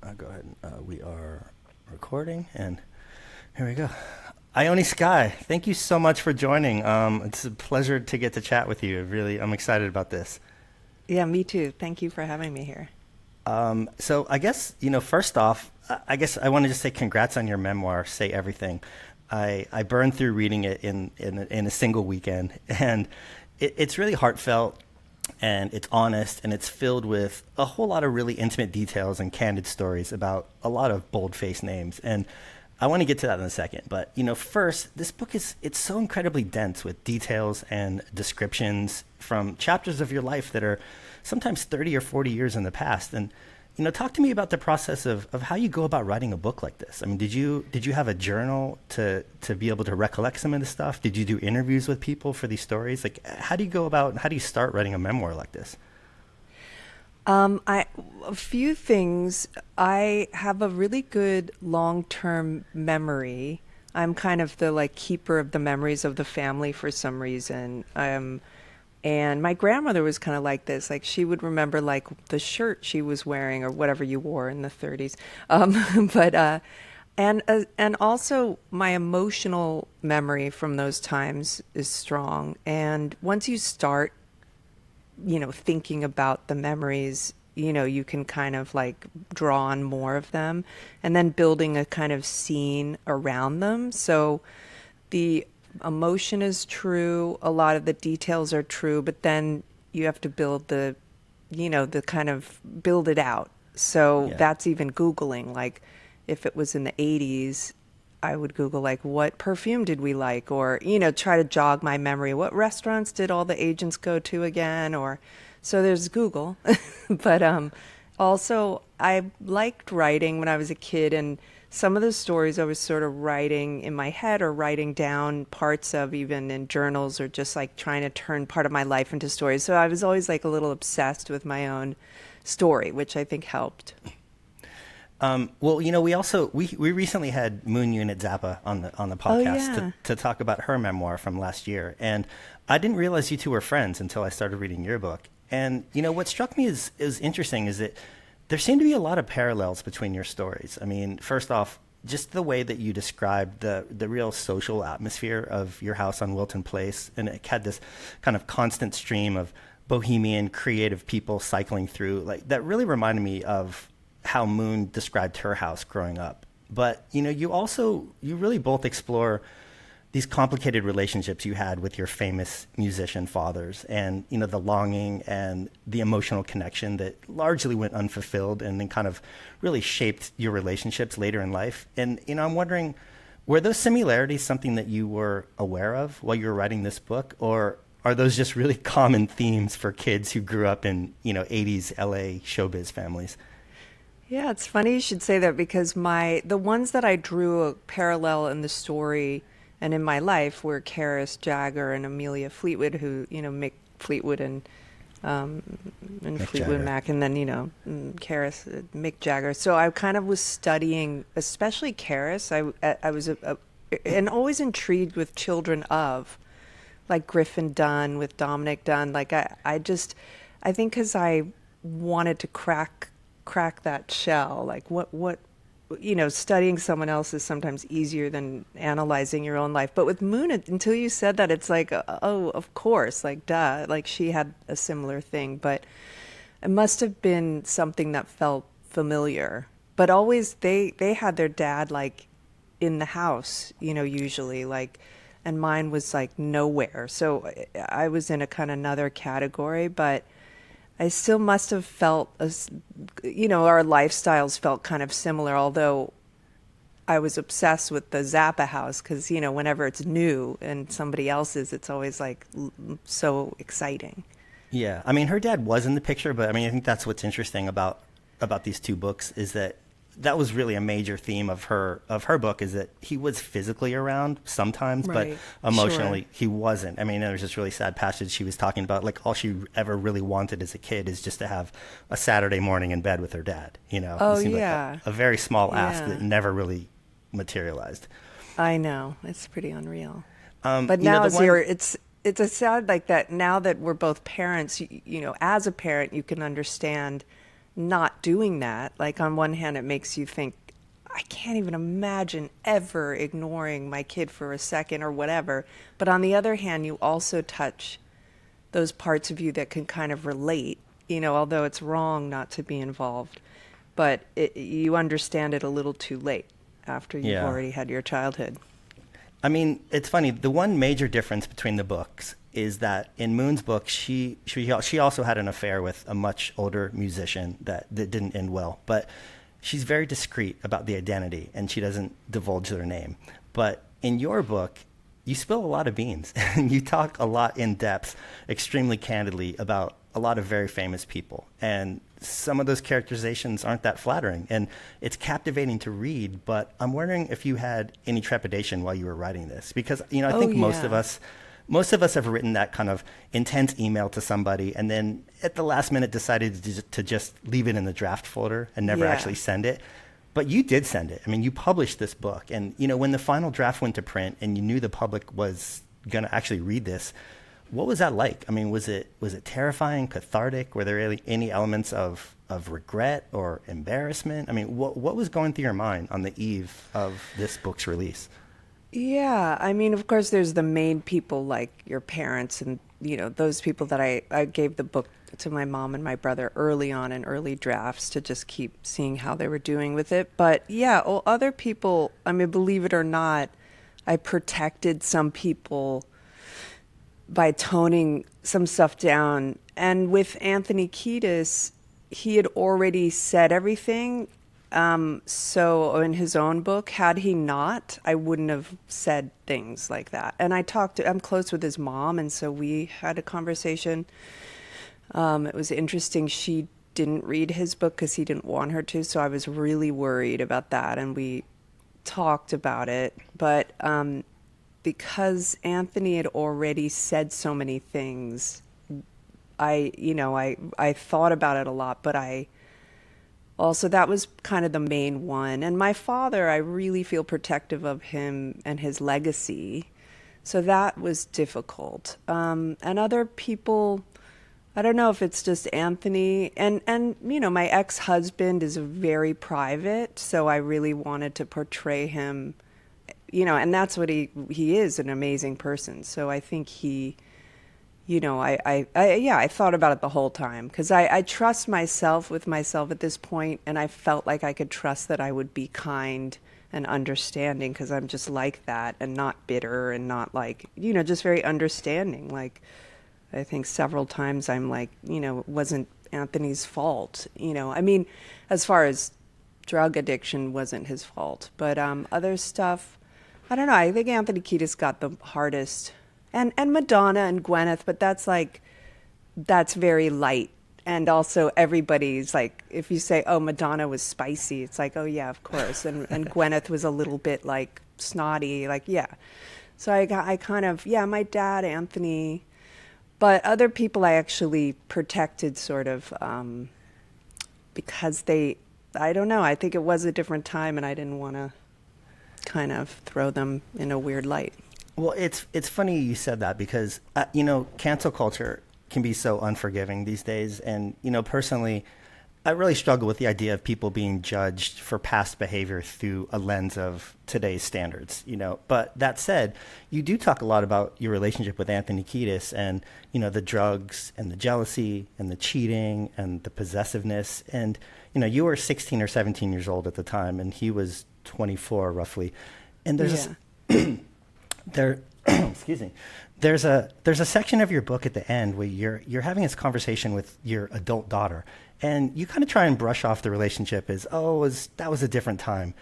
I'll go ahead and we are recording, and here we go. Ione Skye, thank you so much for joining. It's a pleasure to get to chat with you. Really, I'm excited about this. Yeah, me too. Thank you for having me here. So I guess, first off, I guess I want to just say congrats on your memoir, Say Everything. I burned through reading it in a single weekend, and it's really heartfelt, and it's honest, and it's filled with a whole lot of really intimate details and candid stories about a lot of bold-faced names. And I want to get to that in a second. But, first, this book it's so incredibly dense with details and descriptions from chapters of your life that are sometimes 30 or 40 years in the past. And, talk to me about the process of how you go about writing a book like this. I mean, did you have a journal to be able to recollect some of this stuff? Did you do interviews with people for these stories? Like, how do you start writing a memoir like this? A few things. I have a really good long-term memory. I'm kind of the keeper of the memories of the family for some reason. And my grandmother was kind of like this. Like she would remember the shirt she was wearing or whatever you wore in the 30s. But and also my emotional memory from those times is strong. And once you start thinking about the memories, you can kind of draw on more of them and then building a kind of scene around them. So the emotion is true. A lot of the details are true, but then you have to build the kind of build it out. So Yeah. that's even Googling. Like if it was in the 80s, I would Google what perfume did we like, or try to jog my memory. What restaurants did all the agents go to again? Or so there's Google, but also I liked writing when I was a kid, and some of the stories I was sort of writing in my head or writing down parts of even in journals, or just trying to turn part of my life into stories. So I was always a little obsessed with my own story, which I think helped. Well, we recently had Moon Unit Zappa on the Oh podcast yeah. to talk about her memoir from last year, and I didn't realize you two were friends until I started reading your book. And what struck me is interesting is that there seem to be a lot of parallels between your stories. I mean, first off, just the way that you described the real social atmosphere of your house on Wilton Place, and it had this kind of constant stream of bohemian, creative people cycling through. That really reminded me of how Moon described her house growing up. But, you really both explore these complicated relationships you had with your famous musician fathers, and, the longing and the emotional connection that largely went unfulfilled and then kind of really shaped your relationships later in life. And, I'm wondering, were those similarities something that you were aware of while you were writing this book, or are those just really common themes for kids who grew up in, 80s LA showbiz families? Yeah, it's funny you should say that, because the ones that I drew a parallel in the story and in my life were Karis Jagger and Amelia Fleetwood, who Mick Fleetwood and Mick Fleetwood Jagger. Mac, and then Karis, Mick Jagger. So I kind of was studying, especially Karis. I was and always intrigued with children of Griffin Dunn with Dominic Dunn. I think because I wanted to crack that shell. What studying someone else is sometimes easier than analyzing your own life. But with Moon, until you said that, it's oh, of course, duh, she had a similar thing. But it must have been something that felt familiar. But always they had their dad in the house, usually and mine was nowhere. So I was in a kind of another category, but I still must have felt, our lifestyles felt kind of similar, although I was obsessed with the Zappa house because, whenever it's new and somebody else's, it's always so exciting. Yeah, I mean, her dad was in the picture, but I mean, I think that's what's interesting about these two books is that was really a major theme of her book, is that he was physically around sometimes, Right. but emotionally Sure. he wasn't. I mean, there was this really sad passage she was talking about, all she ever really wanted as a kid is just to have a Saturday morning in bed with her dad. Oh, It seemed yeah. like a very small ask Yeah. that never really materialized. I know. It's pretty unreal. Um, But you know, now the as one, it's a sad that now that we're both parents, as a parent, you can understand not doing that. Like, on one hand, it makes you think, I can't even imagine ever ignoring my kid for a second or whatever. But on the other hand, you also touch those parts of you that can kind of relate, although it's wrong not to be involved. But you understand it a little too late after you've Yeah. already had your childhood. I mean, it's funny. The one major difference between the books is that in Moon's book, she also had an affair with a much older musician that didn't end well. But she's very discreet about the identity, and she doesn't divulge their name. But in your book, you spill a lot of beans, and you talk a lot in depth, extremely candidly about a lot of very famous people. And some of those characterizations aren't that flattering, and it's captivating to read. But I'm wondering if you had any trepidation while you were writing this, because I think most of us have written that kind of intense email to somebody, and then at the last minute decided to just leave it in the draft folder and never actually send it. But you did send it. I mean, you published this book, and when the final draft went to print, and you knew the public was going to actually read this, what was that like? I mean, was it terrifying, cathartic? Were there really any elements of regret or embarrassment? I mean, what was going through your mind on the eve of this book's release? Yeah, I mean, of course, there's the main people like your parents and, those people that I gave the book to my mom and my brother early on in early drafts to just keep seeing how they were doing with it. But yeah, other people, I mean, believe it or not, I protected some people by toning some stuff down. And with Anthony Kiedis, he had already said everything. So in his own book, had he not, I wouldn't have said things like that. And I'm close with his mom, and so we had a conversation. It was interesting. She didn't read his book because he didn't want her to, so I was really worried about that, and we talked about it. But because Anthony had already said so many things, I thought about it a lot, but also, that was kind of the main one. And my father, I really feel protective of him and his legacy. So that was difficult. And other people, I don't know if it's just Anthony. And my ex-husband is very private, so I really wanted to portray him, and that's what he is, an amazing person. So I think he... I thought about it the whole time because I trust myself with myself at this point, and I felt like I could trust that I would be kind and understanding because I'm just like that and not bitter and not like, just very understanding. Like, I think several times I'm like, it wasn't Anthony's fault. I mean, as far as drug addiction wasn't his fault, but other stuff, I don't know. I think Anthony Kiedis got the hardest. And Madonna and Gwyneth, but that's very light. And also everybody's like, if you say, oh, Madonna was spicy, it's like, oh, yeah, of course. And Gwyneth was a little bit like snotty, like, yeah. So I kind of, my dad, Anthony, but other people I actually protected sort of because I don't know, I think it was a different time and I didn't want to kind of throw them in a weird light. Well, it's funny you said that because, cancel culture can be so unforgiving these days. And, personally, I really struggle with the idea of people being judged for past behavior through a lens of today's standards, But that said, you do talk a lot about your relationship with Anthony Kiedis and, the drugs and the jealousy and the cheating and the possessiveness. And, you were 16 or 17 years old at the time and he was 24 roughly. And there's excuse me. There's a section of your book at the end where you're having this conversation with your adult daughter, and you kind of try and brush off the relationship as, that was a different time,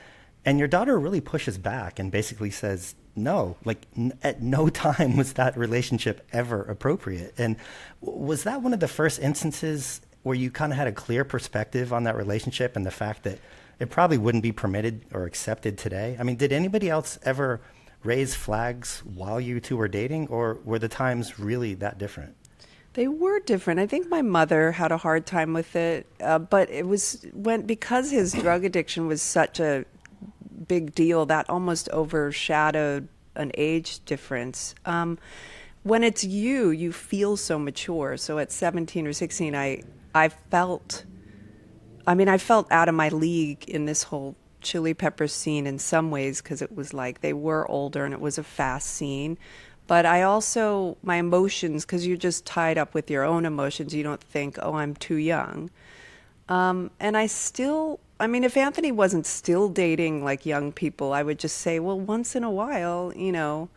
and your daughter really pushes back and basically says, no, like at no time was that relationship ever appropriate. And was that one of the first instances where you kind of had a clear perspective on that relationship and the fact that it probably wouldn't be permitted or accepted today? I mean, did anybody else ever raise flags while you two were dating, or were the times really that different? They were different. I think my mother had a hard time with it, but it was because his drug addiction was such a big deal that almost overshadowed an age difference. When it's you feel so mature. So at 17 or 16, I felt I mean, I felt out of my league in this whole Chili Peppers scene in some ways because it was like they were older and it was a fast scene. But I also, my emotions, because you're just tied up with your own emotions, you don't think, oh, I'm too young. And I still, I mean, if Anthony wasn't still dating like young people, I would just say, well, once in a while, you know,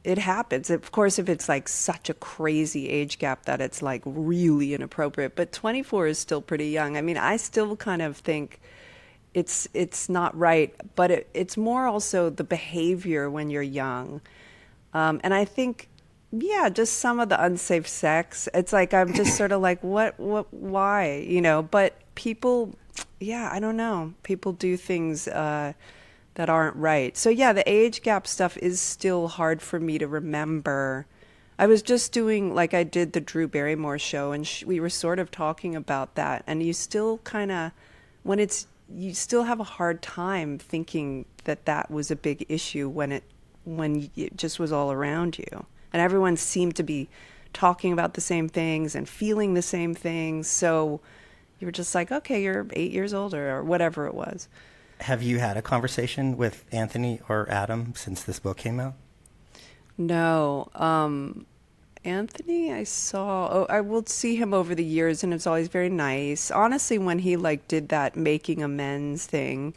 it happens. Of course, if it's like such a crazy age gap that it's like really inappropriate, but 24 is still pretty young. I mean, I still kind of think it's not right, but it's more also the behavior when you're young. And I think, yeah, just some of the unsafe sex. It's like I'm just sort of like, why, you know? But people, yeah, I don't know. People do things that aren't right. So yeah, the age gap stuff is still hard for me to remember. I was just doing, like I did the Drew Barrymore show, and we were sort of talking about that. And you still kind of, you still have a hard time thinking that that was a big issue when it just was all around you. And everyone seemed to be talking about the same things and feeling the same things. So you were just like, okay, you're 8 years older or whatever it was. Have you had a conversation with Anthony or Adam since this book came out? No. Anthony, I will see him over the years, and it's always very nice. Honestly, when he like did that making amends thing,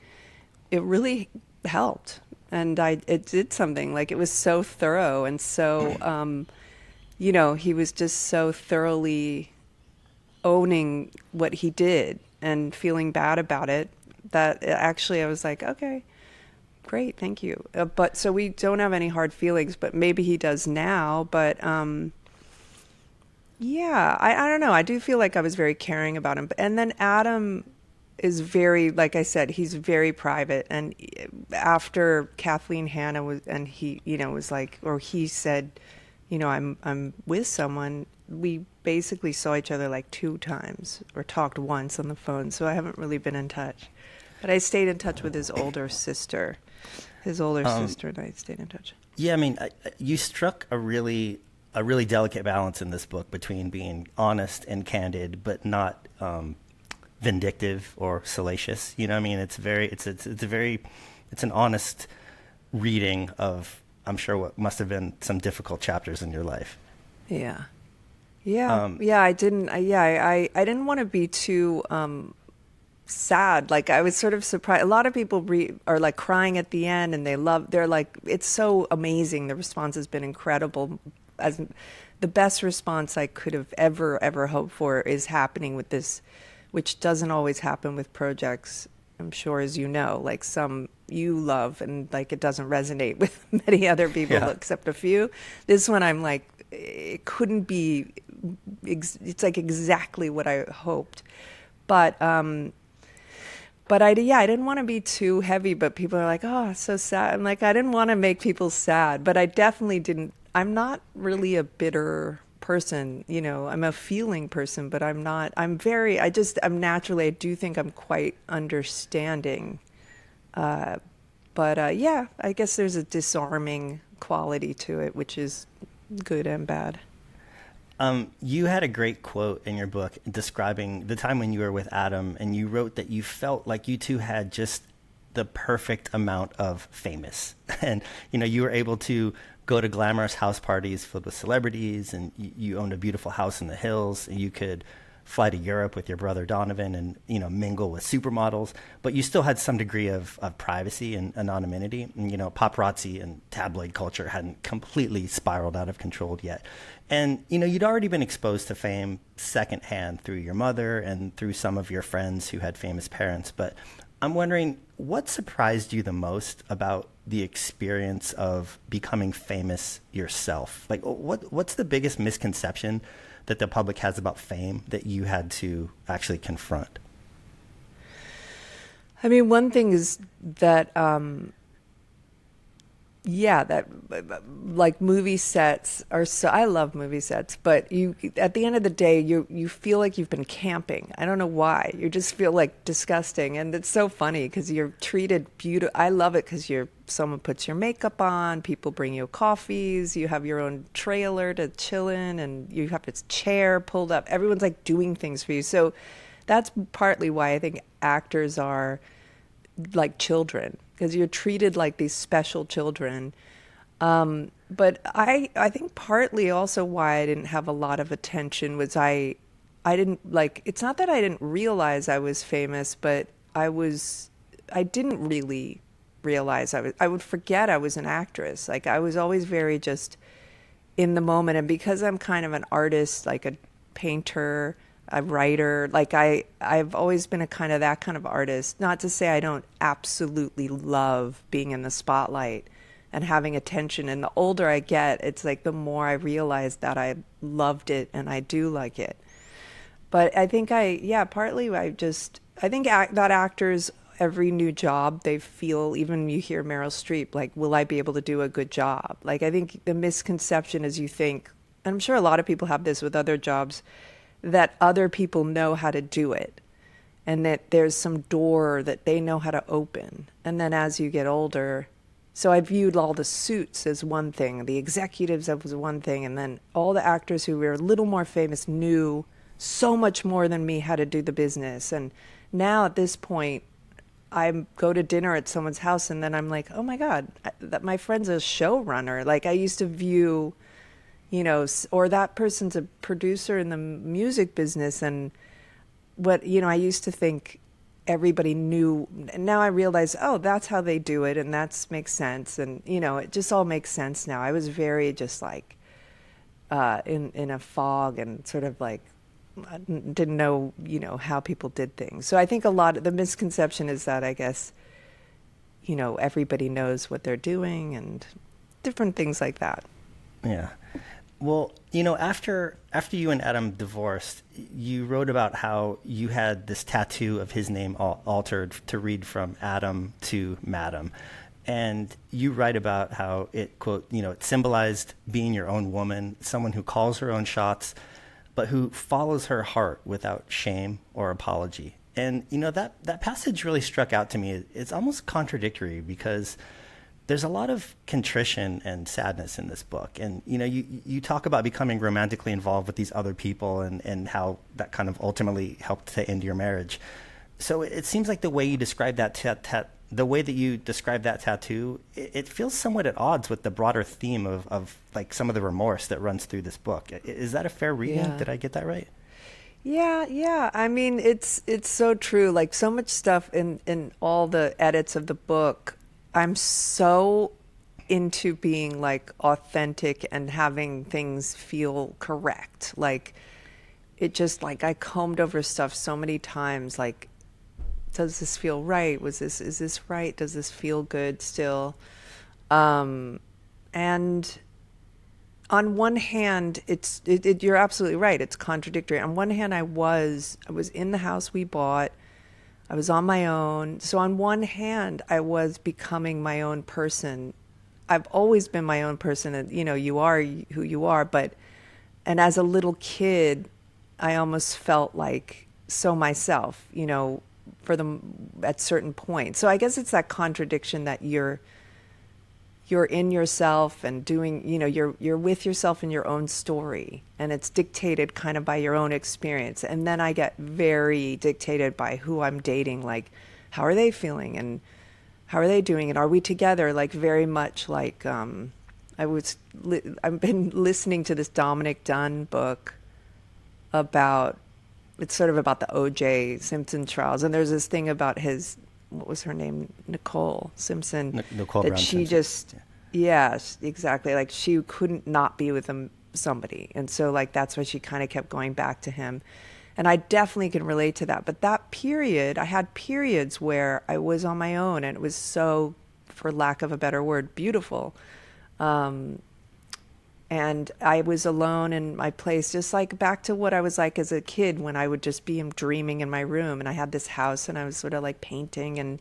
it really helped. And it did something. Like, it was so thorough and so, you know, he was just so thoroughly owning what he did and feeling bad about it that actually I was like, okay, great, thank you. But so we don't have any hard feelings, but maybe he does now. But yeah, I don't know. I do feel like I was very caring about him. And then Adam is very, like I said, he's very private. And after Kathleen Hanna was, and he, you know, was like, or he said, you know, I'm with someone. We basically saw each other like 2 times or talked once on the phone. So I haven't really been in touch. But I stayed in touch with his older sister. His older sister and I stayed in touch. Yeah, I mean, you struck a really delicate balance in this book between being honest and candid, but not vindictive or salacious. You know what I mean? It's an honest reading of, I'm sure, what must have been some difficult chapters in your life. Yeah. Yeah. I didn't want to be too sad. Like, I was sort of surprised. A lot of people are like crying at the end, and they're like, it's so amazing. The response has been incredible. As the best response I could have ever hoped for is happening with this, which doesn't always happen with projects, I'm sure, as you know, like some you love and like it doesn't resonate with many other people except a few. This one, I'm like, it couldn't be, it's like exactly what I hoped. But I didn't want to be too heavy, but people are like, oh, it's so sad. I'm like, I didn't want to make people sad, but I definitely didn't. I'm not really a bitter person, you know. I'm a feeling person, but I'm not. I'm naturally, I do think I'm quite understanding. Yeah, I guess there's a disarming quality to it, which is good and bad. You had a great quote in your book describing the time when you were with Adam, and you wrote that you felt like you two had just the perfect amount of famous. And, you know, you were able to go to glamorous house parties filled with celebrities, and you owned a beautiful house in the hills. And you could fly to Europe with your brother Donovan and, you know, mingle with supermodels, but you still had some degree of privacy and anonymity. And, you know, paparazzi and tabloid culture hadn't completely spiraled out of control yet. And, you know, you'd already been exposed to fame secondhand through your mother and through some of your friends who had famous parents. But I'm wondering, what surprised you the most about the experience of becoming famous yourself? Like, what's the biggest misconception that the public has about fame that you had to actually confront? I mean, one thing is that, like movie sets are so, I love movie sets, but at the end of the day, you feel like you've been camping. I don't know why. You just feel like disgusting. And it's so funny because you're treated beautiful. I love it because someone puts your makeup on, people bring you coffees, you have your own trailer to chill in, and you have this chair pulled up. Everyone's like doing things for you. So that's partly why I think actors are like children, because you're treated like these special children. But I think partly also why I didn't have a lot of attention was I didn't like, it's not that I didn't realize I was famous, but I didn't really realize I would forget I was an actress. Like I was always very just in the moment. And because I'm kind of an artist, like a painter, a writer, like I've always been a kind of that kind of artist. Not to say I don't absolutely love being in the spotlight and having attention. And the older I get, it's like the more I realize that I loved it and I do like it. But I think partly I think that actors, every new job, they feel, even you hear Meryl Streep, like, will I be able to do a good job? Like, I think the misconception is you think, and I'm sure a lot of people have this with other jobs, that other people know how to do it and that there's some door that they know how to open. And then as you get older, so I viewed all the suits as one thing, the executives as one thing, and then all the actors who were a little more famous knew so much more than me how to do the business. And now at this point, I go to dinner at someone's house and then I'm like, oh my God, that my friend's a showrunner. Like I used to view, or that person's a producer in the music business. And I used to think everybody knew. And now I realize, oh, that's how they do it. And that makes sense. And, it just all makes sense now. I was very just like in a fog and sort of like, I didn't know, how people did things. So I think a lot of the misconception is that I guess, everybody knows what they're doing and different things like that. Yeah. Well, after you and Adam divorced, you wrote about how you had this tattoo of his name altered to read from Adam to Madam. And you write about how it, quote, it symbolized being your own woman, someone who calls her own shots, but who follows her heart without shame or apology. And, that passage really struck out to me. It's almost contradictory because there's a lot of contrition and sadness in this book. And, you talk about becoming romantically involved with these other people and how that kind of ultimately helped to end your marriage. So it seems like the way you describe that tattoo, it feels somewhat at odds with the broader theme of like some of the remorse that runs through this book. Is that a fair reading? Yeah. Did I get that right? Yeah. I mean, it's so true. Like so much stuff in all the edits of the book, I'm so into being like authentic and having things feel correct. Like it just like I combed over stuff so many times, like, does this feel right? Is this right? Does this feel good still? And on one hand, you're absolutely right. It's contradictory. On one hand, I was in the house we bought. I was on my own. So on one hand, I was becoming my own person. I've always been my own person, and you are who you are. And as a little kid, I almost felt like so myself, at certain points. So I guess it's that contradiction that you're in yourself and doing, you're with yourself in your own story, and it's dictated kind of by your own experience. And then I get very dictated by who I'm dating, like how are they feeling and how are they doing and are we together? Like very much like I've been listening to this Dominic Dunn book it's sort of about the O.J. Simpson trials. And there's this thing about what was her name? Nicole Simpson. Nicole that Brown she Simpson. just, yes, exactly. Like she couldn't not be with somebody. And so like, that's why she kind of kept going back to him. And I definitely can relate to that. But that period, I had periods where I was on my own and it was so, for lack of a better word, beautiful. And I was alone in my place, just like back to what I was like as a kid when I would just be dreaming in my room. And I had this house and I was sort of like painting and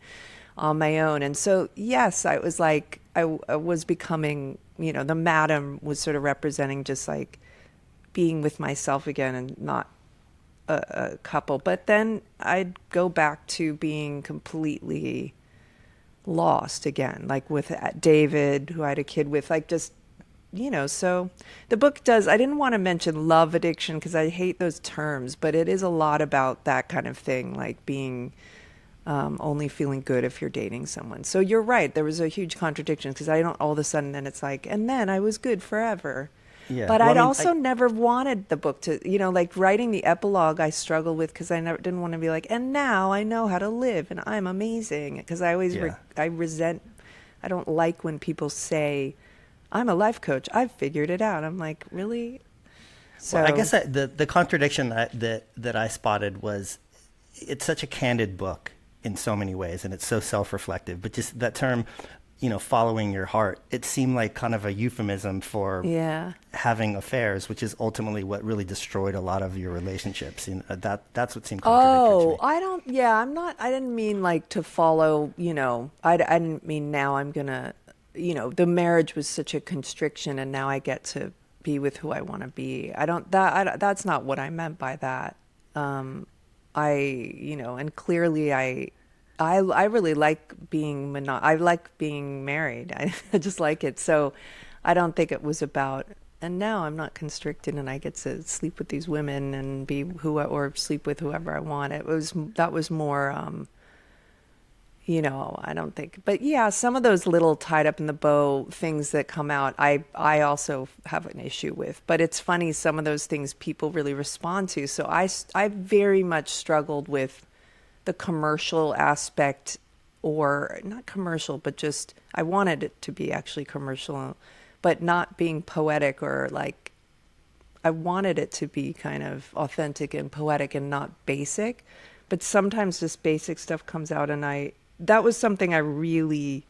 on my own. And so, yes, I was like, I was becoming, the Madam was sort of representing just like being with myself again and not a couple. But then I'd go back to being completely lost again, like with David, who I had a kid with, like just so the book does, I didn't want to mention love addiction because I hate those terms, but it is a lot about that kind of thing, like being only feeling good if you're dating someone. So you're right. There was a huge contradiction because I don't all of a sudden then it's like, and then I was good forever. Yeah. But Well, I I'd mean, also never wanted the book to, like writing the epilogue, I struggled with because I never didn't want to be like, and now I know how to live and I'm amazing. Because I always, yeah. I resent, I don't like when people say, I'm a life coach, I've figured it out. I'm like, really? So Well, I guess the contradiction that I spotted was it's such a candid book in so many ways, and it's so self-reflective. But just that term, following your heart, it seemed like kind of a euphemism for yeah. having affairs, which is ultimately what really destroyed a lot of your relationships. That's what seemed contradictory to Oh, me. I didn't mean like to follow, I didn't mean now I'm gonna, the marriage was such a constriction and now I get to be with who I want to be. That's not what I meant by that. And clearly I really like being I like being married. I just like it. So I don't think it was about, and now I'm not constricted and I get to sleep with these women and be or sleep with whoever I want. That was more, I don't think, but yeah, some of those little tied up in the bow things that come out, I also have an issue with, but it's funny. Some of those things people really respond to. So I very much struggled with the commercial aspect, or not commercial, but just I wanted it to be actually commercial, but not being poetic, or like I wanted it to be kind of authentic and poetic and not basic. But sometimes just basic stuff comes out, and that was something I really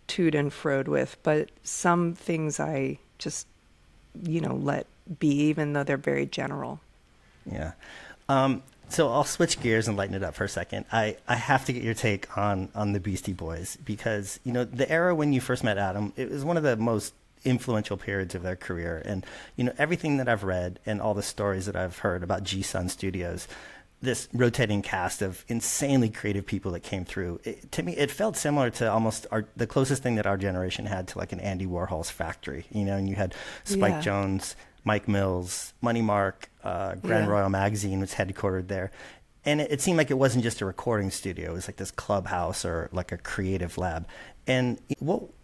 toed and froed with. But some things I just let be, even though they're very general. Yeah. So I'll switch gears and lighten it up for a second. I have to get your take on the Beastie Boys because, the era when you first met Adam, it was one of the most influential periods of their career. And, everything that I've read and all the stories that I've heard about G-Sun Studios, this rotating cast of insanely creative people that came through, to me, it felt similar to almost the closest thing that our generation had to like an Andy Warhol's factory, and you had Spike Yeah. Jonze, Mike Mills, Money Mark, Grand Yeah. Royal Magazine was headquartered there. And it seemed like it wasn't just a recording studio. It was like this clubhouse or like a creative lab. And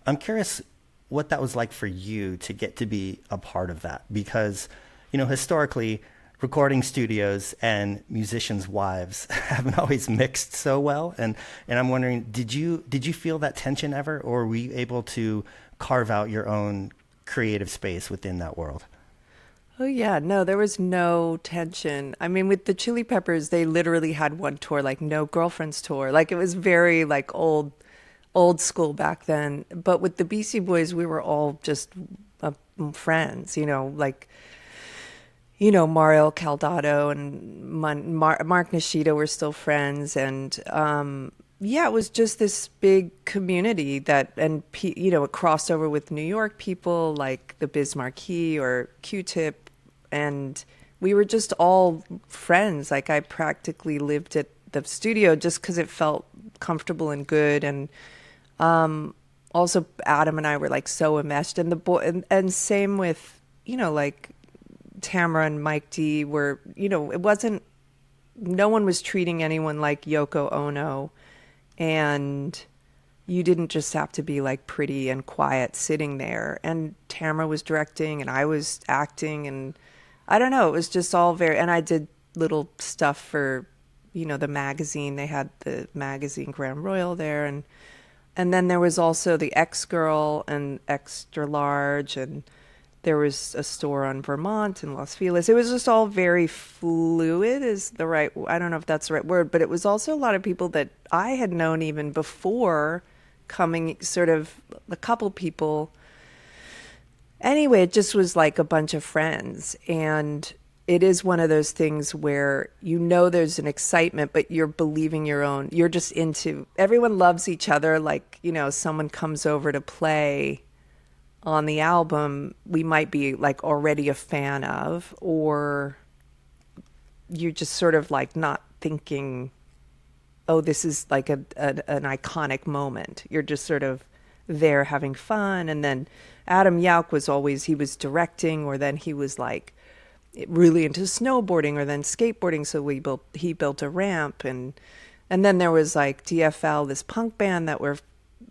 I'm curious what that was like for you to get to be a part of that. Because, historically, recording studios and musicians' wives haven't always mixed so well. And I'm wondering, did you feel that tension ever? Or were you able to carve out your own creative space within that world? Oh yeah, no, there was no tension. I mean, with the Chili Peppers, they literally had one tour, like no girlfriends tour. Like it was very like old school back then. But with the Beastie Boys, we were all just friends, like Mario Caldato and Mark Nishida were still friends, and yeah, it was just this big community it crossed over with New York people like the Biz Markie or Q-Tip, and we were just all friends. Like I practically lived at the studio just because it felt comfortable and good, and also Adam and I were like so enmeshed, and and same with like Tamara and Mike D were, it wasn't, no one was treating anyone like Yoko Ono, and you didn't just have to be like pretty and quiet sitting there. And Tamara was directing and I was acting, and I don't know, it was just all very, and I did little stuff for, the magazine. They had the magazine Grand Royal there, and then there was also the X Girl and Extra Large, and there was a store on Vermont and Los Feliz. It was just all very fluid I don't know if that's the right word, but it was also a lot of people that I had known even before coming, sort of a couple people. Anyway, it just was like a bunch of friends. And it is one of those things where there's an excitement, but you're believing you're just into, everyone loves each other. Like, someone comes over to play on the album, we might be like already a fan of, or you're just sort of like not thinking, oh, this is like an iconic moment. You're just sort of there having fun. And then Adam Yauch was always, he was directing, or then he was like really into snowboarding or then skateboarding. So he built a ramp. And then there was like DFL, this punk band that were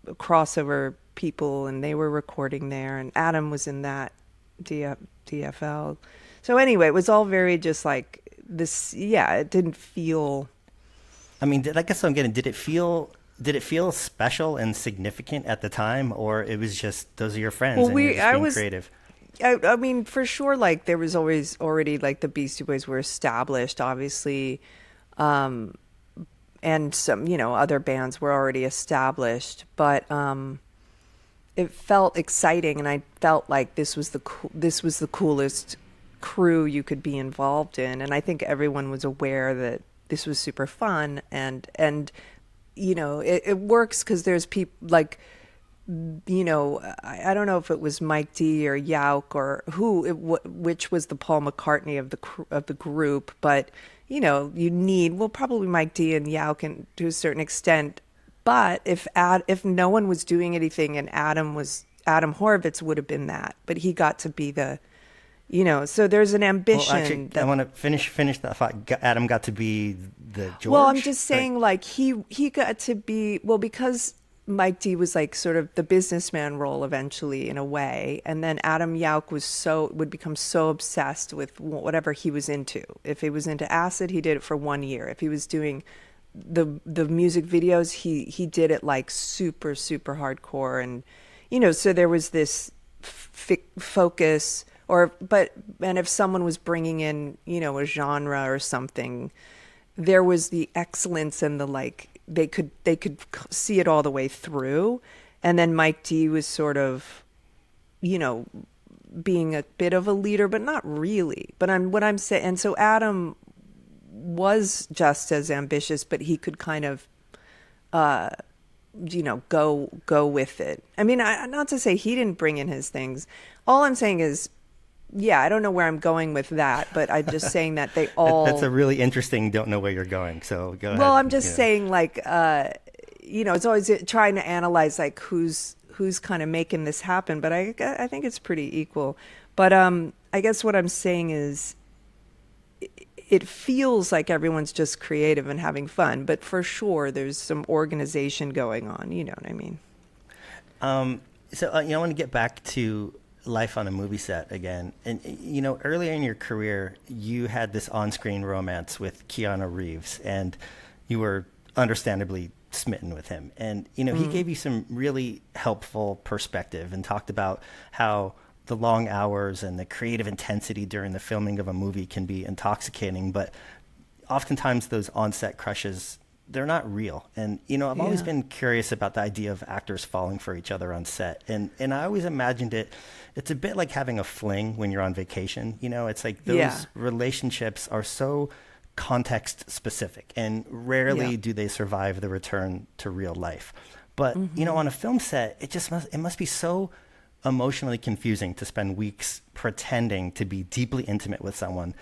crossover people, and they were recording there. And Adam was in that DFL. So anyway, it was all very just like this. Yeah, it didn't feel. I mean, I guess I'm getting. Did it feel special and significant at the time, or it was just those are your friends and you're just being creative? I mean, for sure, like there was always already like the Beastie Boys were established, obviously, and some other bands were already established, but it felt exciting, and I felt like this was the coolest crew you could be involved in, and I think everyone was aware that this was super fun, and it works because there's people like. I don't know if it was Mike D or Yauch or which was the Paul McCartney of the group, but probably Mike D and Yauch and to a certain extent. But if no one was doing anything, and Adam Horovitz would have been that, but he got to be the, so there's an ambition. Well, actually, I want to finish that thought. Adam got to be the George. Well, I'm just saying, like he got to be, well, because Mike D was like sort of the businessman role eventually in a way, and then Adam Yauch would become so obsessed with whatever he was into. If he was into acid, he did it for 1 year. If he was doing the music videos, he did it like super super hardcore, and so there was this focus, and if someone was bringing in a genre or something, there was the excellence and the like. They could see it all the way through. And then Mike D was sort of, being a bit of a leader, but not really. But what I'm saying, and so Adam was just as ambitious, but he could kind of, go with it. I mean, not to say he didn't bring in his things. All I'm saying is, yeah, I don't know where I'm going with that, but I'm just saying that they all... That's a really interesting, don't know where you're going, so go ahead. Well, I'm just saying, like, it's always trying to analyze, like, who's kind of making this happen, but I think it's pretty equal. But I guess what I'm saying is it feels like everyone's just creative and having fun, but for sure there's some organization going on, you know what I mean? So I want to get back to life on a movie set again. And, earlier in your career, you had this on-screen romance with Keanu Reeves, and you were understandably smitten with him. And, he gave you some really helpful perspective and talked about how the long hours and the creative intensity during the filming of a movie can be intoxicating, but oftentimes those on-set crushes, they're not real. And, I've always been curious about the idea of actors falling for each other on set. And I always imagined it's a bit like having a fling when you're on vacation. It's like those relationships are so context specific, and rarely do they survive the return to real life. But, on a film set, it must be so emotionally confusing to spend weeks pretending to be deeply intimate with someone,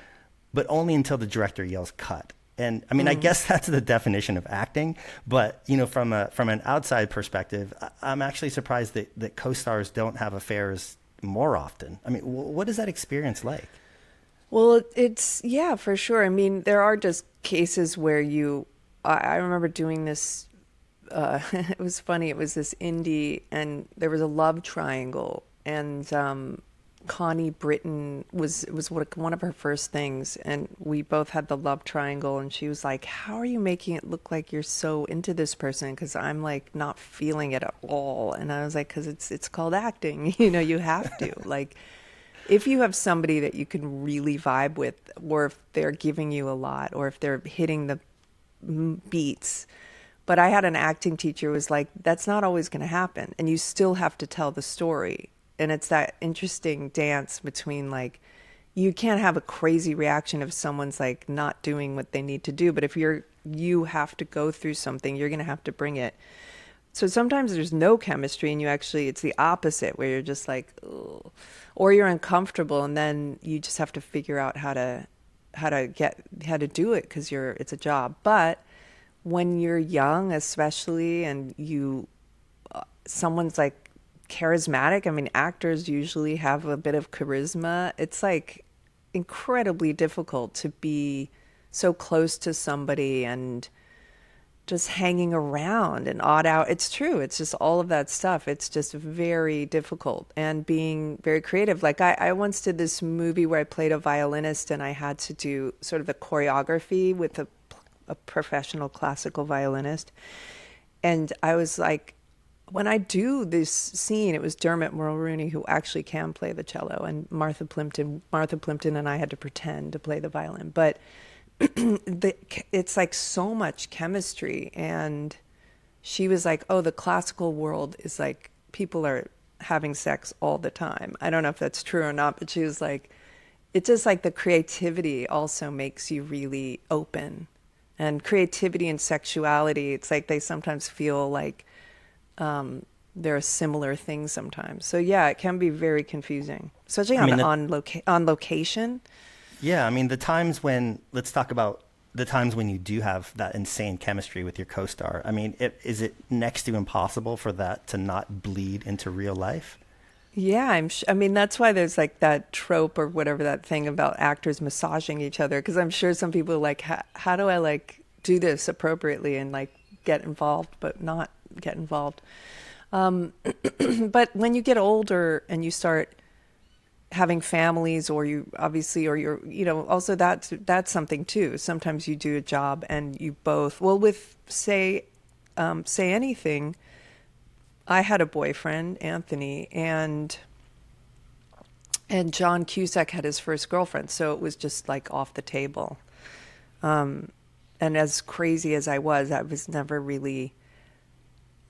but only until the director yells cut. And I mean, I guess that's the definition of acting. But, from an outside perspective, I'm actually surprised that co-stars don't have affairs more often. I mean, what is that experience like? Well, it's, for sure. I mean, there are just cases where I remember doing this. It was funny. It was this indie, and there was a love triangle, and Connie Britton was one of her first things, and we both had the love triangle, and she was like, how are you making it look like you're so into this person? Because I'm like not feeling it at all. And I was like, because it's called acting. You have to. Like, if you have somebody that you can really vibe with, or if they're giving you a lot, or if they're hitting the beats. But I had an acting teacher who was like, that's not always going to happen, and you still have to tell the story. And it's that interesting dance between, like, you can't have a crazy reaction if someone's like not doing what they need to do. But if you have to go through something, you're going to have to bring it. So sometimes there's no chemistry, and it's the opposite, where you're just like, ugh, or you're uncomfortable, and then you just have to figure out how to do it, because it's a job. But when you're young, especially, and someone's like charismatic. I mean, actors usually have a bit of charisma. It's like incredibly difficult to be so close to somebody and just hanging around and odd out. It's true. It's just all of that stuff. It's just very difficult, and being very creative. Like I once did this movie where I played a violinist and I had to do sort of the choreography with a professional classical violinist. And I was like, when I do this scene, it was Dermot Mulroney who actually can play the cello, and Martha Plimpton and I had to pretend to play the violin. But it's like so much chemistry. And she was like, oh, the classical world is like people are having sex all the time. I don't know if that's true or not, but she was like, it's just like the creativity also makes you really open. And creativity and sexuality, it's like they sometimes feel like there are similar things sometimes. So yeah, it can be very confusing, especially on location. Yeah, I mean, let's talk about the times when you do have that insane chemistry with your co-star. I mean, is it next to impossible for that to not bleed into real life? Yeah, I mean, that's why there's like that trope or whatever, that thing about actors massaging each other. Because I'm sure some people are like, how do I like do this appropriately and like get involved, but not get involved. But when you get older and you start having families, or you obviously, or you're, also that's something too. Sometimes you do a job and you both, well, with say anything. I had a boyfriend, Anthony, and John Cusack had his first girlfriend, so it was just like off the table. And as crazy as I was never really.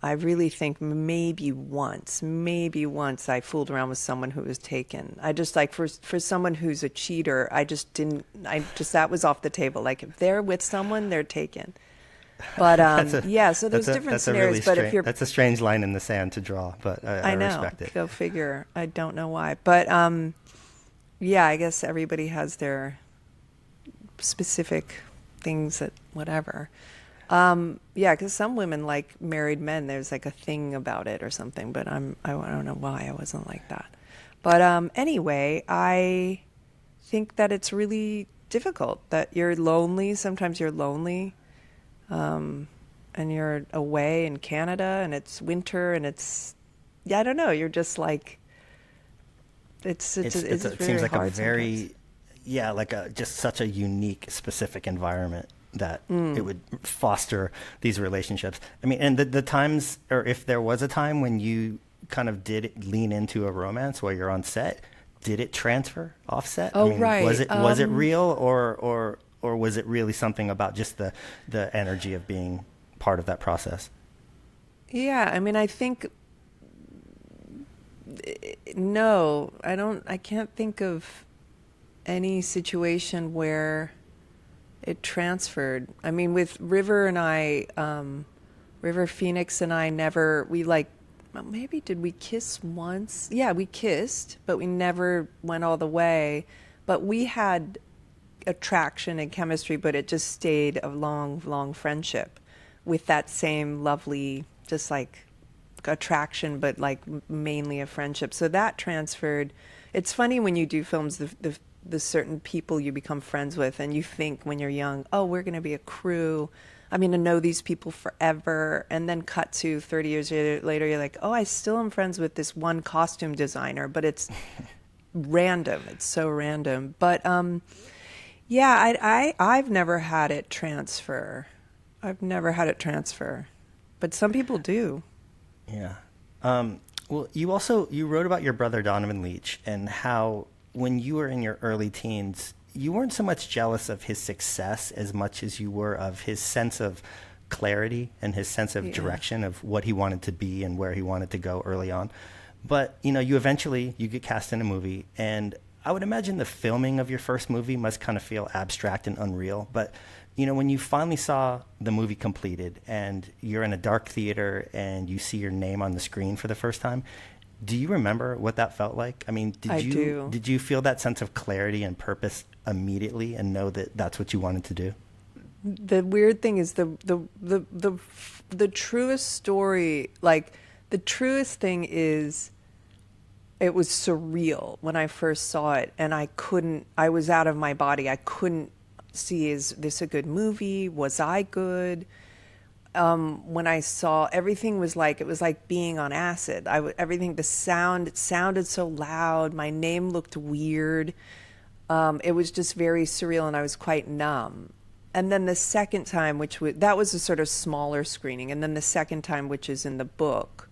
I really think maybe once I fooled around with someone who was taken. I just like for someone who's a cheater, that was off the table. Like if they're with someone, they're taken. But so there's different scenarios. But if you're, that's a strange line in the sand to draw, but I know, respect it. Go figure. I don't know why, but I guess everybody has their specific things that whatever. Because some women like married men. There's like a thing about it or something. But I don't know why I wasn't like that. But anyway, I think that it's really difficult. That you're lonely. Sometimes you're lonely. And you're away in Canada and it's winter and I don't know. You're just like, it seems like a very, sometimes. Just such a unique, specific environment that it would foster these relationships. I mean, and the times, or if there was a time when you kind of did lean into a romance while you're on set, did it transfer offset? Oh, I mean, right. Was it real or was it really something about just the energy of being part of that process? Yeah, I mean, I think, no, I can't think of any situation where it transferred. I mean, with River Phoenix and I maybe did we kiss once? Yeah, we kissed, but we never went all the way. But we had attraction and chemistry, but it just stayed a long, long friendship with that same lovely, just like attraction, but like mainly a friendship. So that transferred. It's funny when you do films, the certain people you become friends with, and you think when you're young, oh, we're going to be a crew. I'm going to know these people forever. And then cut to 30 years later, you're like, oh, I still am friends with this one costume designer, but it's random. It's so random. But I've never had it transfer. But some people do. Yeah. Well, you wrote about your brother Donovan Leitch and how when you were in your early teens, you weren't so much jealous of his success as much as you were of his sense of clarity and his sense of direction of what he wanted to be and where he wanted to go early on. But, you get cast in a movie, and I would imagine the filming of your first movie must kind of feel abstract and unreal. But, when you finally saw the movie completed and you're in a dark theater and you see your name on the screen for the first time, do you remember what that felt like? I mean, did you feel that sense of clarity and purpose immediately and know that that's what you wanted to do? The weird thing is the truest story, like The truest thing is, it was surreal when I first saw it, and I was out of my body. I couldn't see, is this a good movie? Was I good? When I saw, everything was like, it was like being on acid. Everything, the sound, it sounded so loud. My name looked weird. It was just very surreal, and I was quite numb. And then the second time, that was a sort of smaller screening. And then the second time, which is in the book,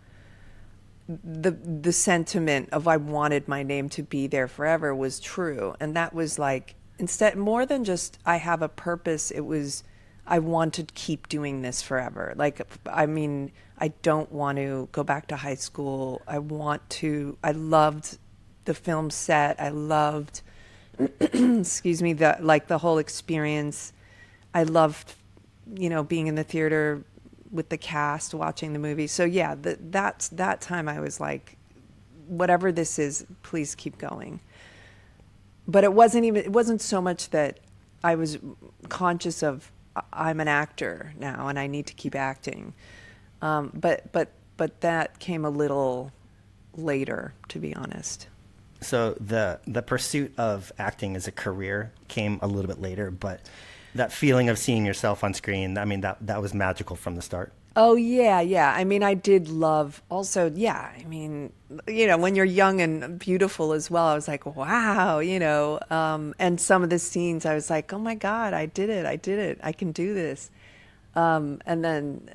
the sentiment of I wanted my name to be there forever was true. And that was like, instead, more than just I have a purpose, it was I want to keep doing this forever. Like, I mean, I don't want to go back to high school. I loved the film set. I loved, excuse me, the whole experience. I loved, being in the theater with the cast, watching the movie. So yeah, that time I was like, whatever this is, please keep going. But it wasn't so much that I was conscious of, I'm an actor now and I need to keep acting. But that came a little later, to be honest. So the pursuit of acting as a career came a little bit later, but that feeling of seeing yourself on screen, I mean, that was magical from the start. Oh, yeah. I mean, I did love also, yeah, I mean, when you're young and beautiful as well, I was like, wow, and some of the scenes I was like, oh my God, I did it. I can do this. And then,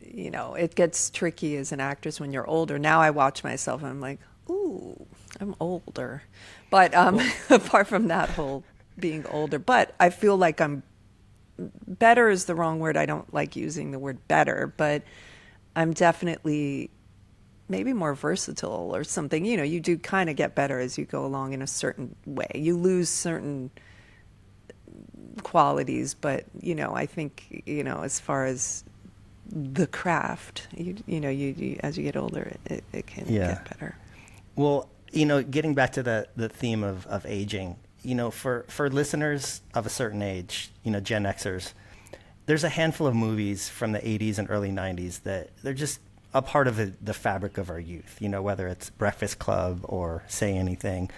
it gets tricky as an actress when you're older. Now I watch myself and I'm like, ooh, I'm older. But apart from that whole being older, but I feel like better is the wrong word. I don't like using the word better, but I'm definitely maybe more versatile or something. You do kind of get better as you go along in a certain way. You lose certain qualities, but, I think, as far as the craft, you as you get older, it can get better. Well, getting back to the theme of aging, for listeners of a certain age, Gen Xers, there's a handful of movies from the 80s and early 90s that they're just a part of the fabric of our youth, whether it's Breakfast Club or Say Anything.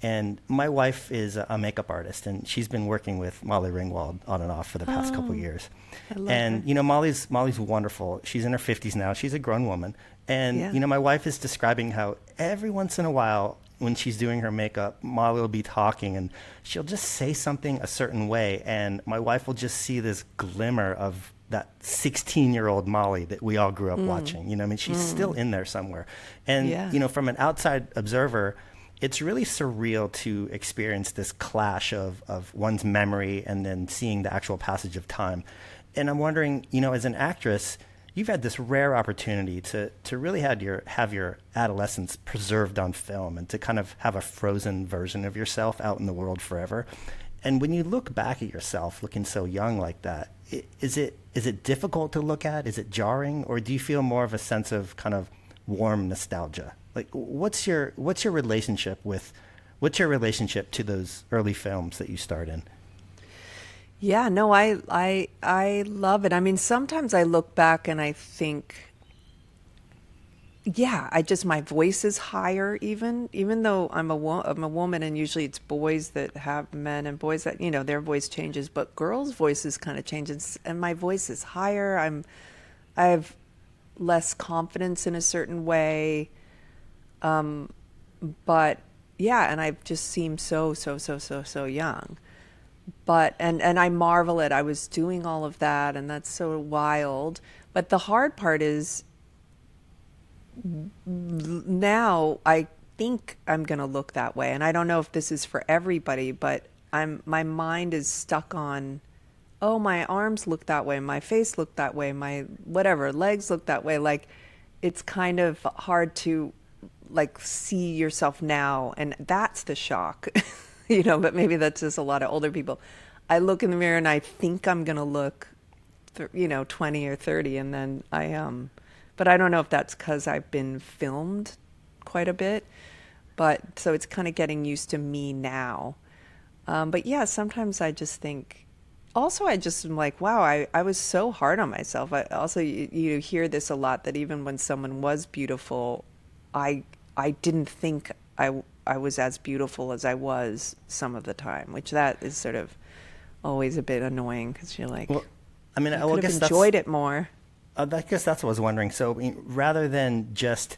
And my wife is a makeup artist, and she's been working with Molly Ringwald on and off for the past couple of years. I love and, her. Molly's wonderful. She's in her 50s now. She's a grown woman. And, my wife is describing how every once in a while, when she's doing her makeup, Molly will be talking and she'll just say something a certain way, and my wife will just see this glimmer of that 16-year-old Molly that we all grew up watching. She's still in there somewhere. And, from an outside observer, it's really surreal to experience this clash of one's memory and then seeing the actual passage of time. And I'm wondering, as an actress, you've had this rare opportunity to really have your adolescence preserved on film and to kind of have a frozen version of yourself out in the world forever. And when you look back at yourself looking so young like that, is it difficult to look at? Is it jarring? Or do you feel more of a sense of kind of warm nostalgia? Like, what's your relationship to those early films that you starred in? Yeah, no, I love it. I mean, sometimes I look back and I think, yeah, my voice is higher even though I'm a woman, and usually it's boys that have men and boys that, their voice changes, but girls' voices kind of changes, and my voice is higher. I have less confidence in a certain way. But yeah, and I just seem so young. But and I marvel at I was doing all of that, and that's so wild. But the hard part is now I think I'm going to look that way, and I don't know if this is for everybody, but my mind is stuck on, oh, my arms look that way, my face look that way, my whatever legs look that way. Like, it's kind of hard to like see yourself now, and that's the shock. But maybe that's just a lot of older people. I look in the mirror and I think I'm going to look 20 or 30, and then but I don't know if that's because I've been filmed quite a bit, but so it's kind of getting used to me now. But yeah, sometimes I just think also I just am like, wow, I was so hard on myself. I also, you hear this a lot, that even when someone was beautiful, I I didn't think I was as beautiful as I was some of the time, which that is sort of always a bit annoying, because you're like, Well, I mean, you well, I could have guess that's enjoyed it more. I guess that's what I was wondering. So, I mean, rather than just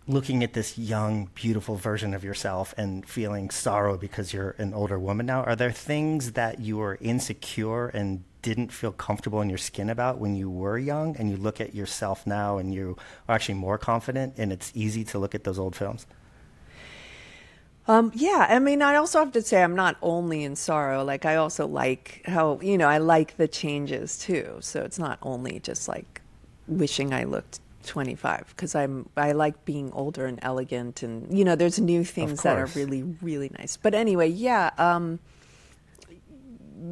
looking at this young, beautiful version of yourself and feeling sorrow because you're an older woman now, are there things that you were insecure and didn't feel comfortable in your skin about when you were young, and you look at yourself now and you are actually more confident, and it's easy to look at those old films? Yeah, I mean, I also have to say I'm not only in sorrow. Like, I also like how, I like the changes too. So it's not only just like wishing I looked 25, because I like being older and elegant, and there's new Of things that are course. really, really nice. But anyway, yeah.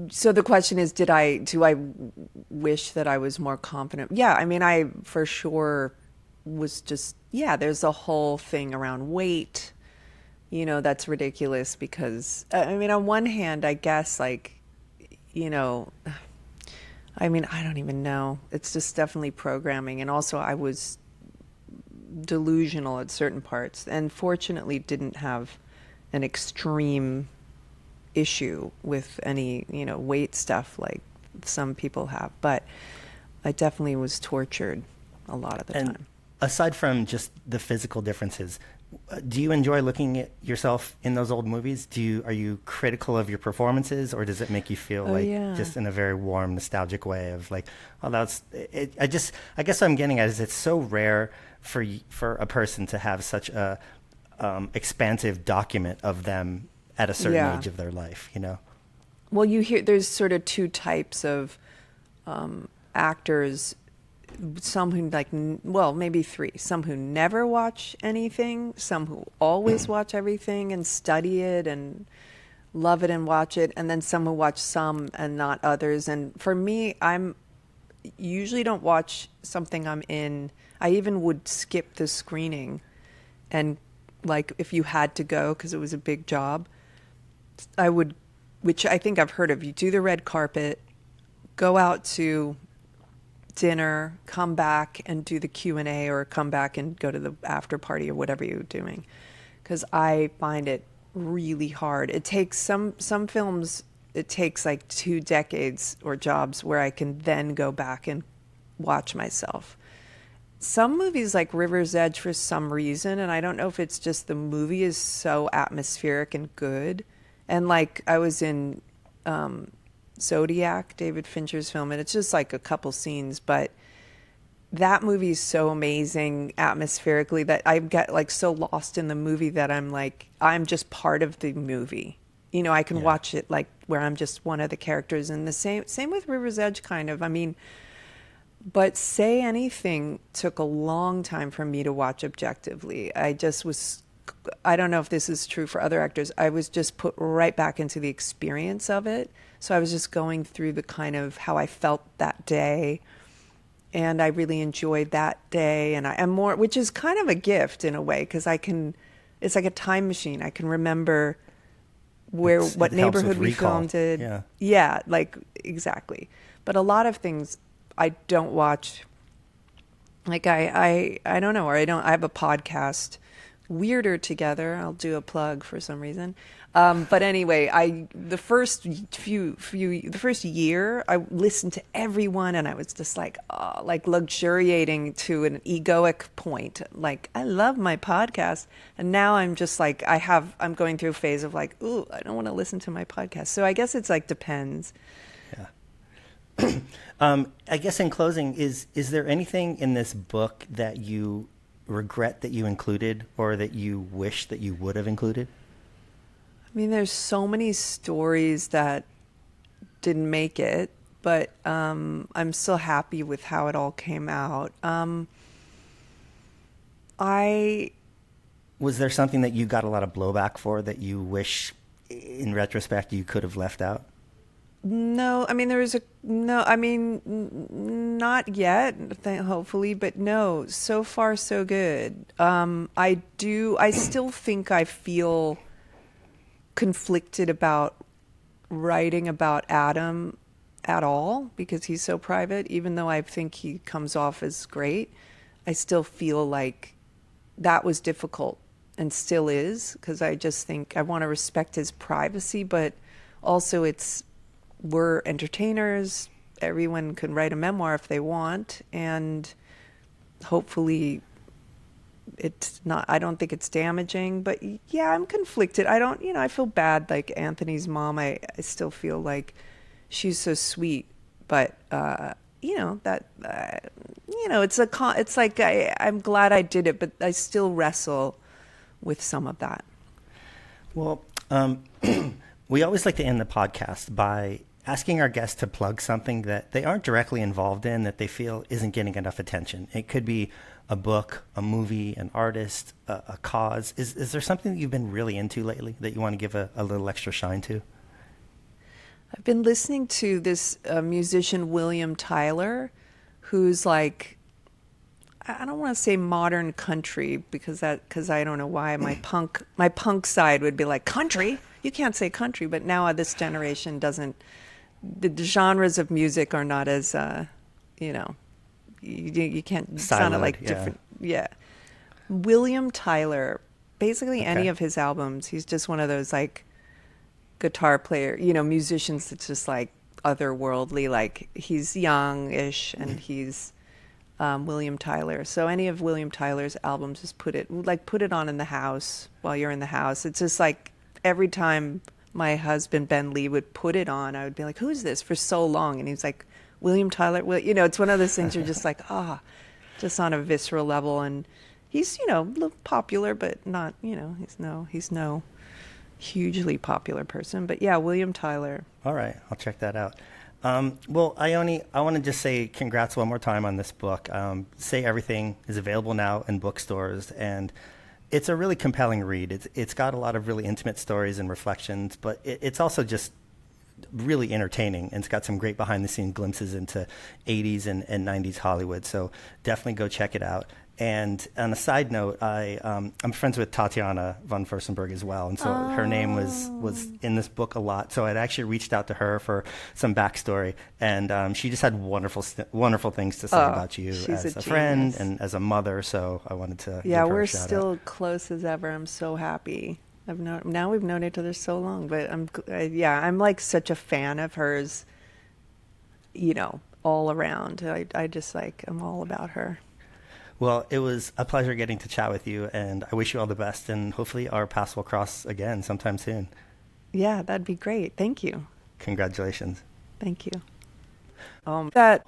So the question is, do I wish that I was more confident? Yeah, I mean, I for sure was just, yeah, there's a whole thing around weight, that's ridiculous, because I mean, on one hand, I guess, like, you know, I mean, I don't even know. It's just definitely programming. And also, I was delusional at certain parts, and fortunately didn't have an extreme issue with any, weight stuff like some people have. But I definitely was tortured a lot of the And time. aside from just the physical differences, do you enjoy looking at yourself in those old movies? Are you critical of your performances, or does it make you feel Oh, like, yeah. just in a very warm, nostalgic way of like, oh, that's it? I guess what I'm getting at is it's so rare for a person to have such a expansive document of them at a certain Yeah. age of their life, you know? Well, you hear there's sort of two types of actors. Some who like, well, maybe three. Some who never watch anything, some who always watch everything and study it and love it and watch it, and then some who watch some and not others. And for me, I'm usually don't watch something I'm in. I even would skip the screening, and like, if you had to go because it was a big job, I would, which I think I've heard of. You do the red carpet, go out to dinner, come back and do the Q&A, or come back and go to the after party or whatever you're doing, because I find it really hard. It takes some films, it takes like 2 decades or jobs where I can then go back and watch myself. Some movies like River's Edge, for some reason, and I don't know if it's just the movie is so atmospheric and good, and like I was in Zodiac, David Fincher's film, and it's just like a couple scenes, but that movie is so amazing atmospherically that I get like so lost in the movie that I'm like, I'm just part of the movie. I can Yeah. watch it like where I'm just one of the characters. And the same with River's Edge, kind of. I mean, but Say Anything took a long time for me to watch objectively. I don't know if this is true for other actors. I was just put right back into the experience of it. So I was just going through the kind of how I felt that day. And I really enjoyed that day. And I am more, which is kind of a gift in a way, because it's like a time machine. I can remember what It helps with neighborhood we recall. filmed it. Yeah. Yeah, like, exactly. But a lot of things I don't watch. Like, I don't know, or I have a podcast, Weirder Together. I'll do a plug for some reason. But anyway, the first year, I listened to everyone, and I was just like, oh, like luxuriating to an egoic point. Like, I love my podcast, and now I'm just like, I'm going through a phase of like, ooh, I don't want to listen to my podcast. So I guess it's like depends. Yeah. I guess in closing, is there anything in this book that you regret that you included, or that you wish that you would have included? I mean, there's so many stories that didn't make it, but I'm still happy with how it all came out. I Was there something that you got a lot of blowback for that you wish, in retrospect, you could have left out? No, I mean, no, I mean, not yet, hopefully, but no, so far so good. I still think I feel conflicted about writing about Adam at all because he's so private. Even though I think he comes off as great, I still feel like that was difficult and still is, because I just think I want to respect his privacy, but also we're entertainers. Everyone can write a memoir if they want, and hopefully it's not, I don't think it's damaging, but yeah, I'm conflicted. I feel bad, like Anthony's mom. I still feel like she's so sweet, but it's like I'm glad I did it, but I still wrestle with some of that. Well, we always like to end the podcast by asking our guests to plug something that they aren't directly involved in that they feel isn't getting enough attention. It could be a book, a movie, an artist, a cause. Is there something that you've been really into lately that you want to give a little extra shine to? I've been listening to this musician, William Tyler, who's like, I don't want to say modern country because I don't know why my punk side would be like, country? You can't say country, but now this generation doesn't. The genres of music are not as you can't sound it like different. Yeah. William Tyler, basically any of his albums, he's just one of those like guitar player, musicians that's just like otherworldly. Like he's young-ish and he's William Tyler. So any of William Tyler's albums, just put it on in the house while you're in the house. It's just like every time my husband Ben Lee would put it on, I would be like, "Who's this?" for so long, and he's like, "William Tyler." Well, it's one of those things you're just like, just on a visceral level. And he's popular, but not he's no hugely popular person. But yeah, William Tyler. All right, I'll check that out. Well, Ione, I want to just say congrats one more time on this book. Say Everything is available now in bookstores, and it's a really compelling read. It's got a lot of really intimate stories and reflections, but it's also just really entertaining, and it's got some great behind-the-scenes glimpses into 80s and 90s Hollywood, so definitely go check it out. And on a side note, I'm friends with Tatiana von Furstenberg as well, and so her name was in this book a lot. So I'd actually reached out to her for some backstory, and she just had wonderful things to say about you as a friend and as a mother. So I wanted to give her we're a shout still out. Close as ever. I'm so happy. Now we've known each other so long, but I'm like such a fan of hers. All around. I just I'm all about her. Well, it was a pleasure getting to chat with you, and I wish you all the best, and hopefully our paths will cross again sometime soon. Yeah, that'd be great. Thank you. Congratulations. Thank you. That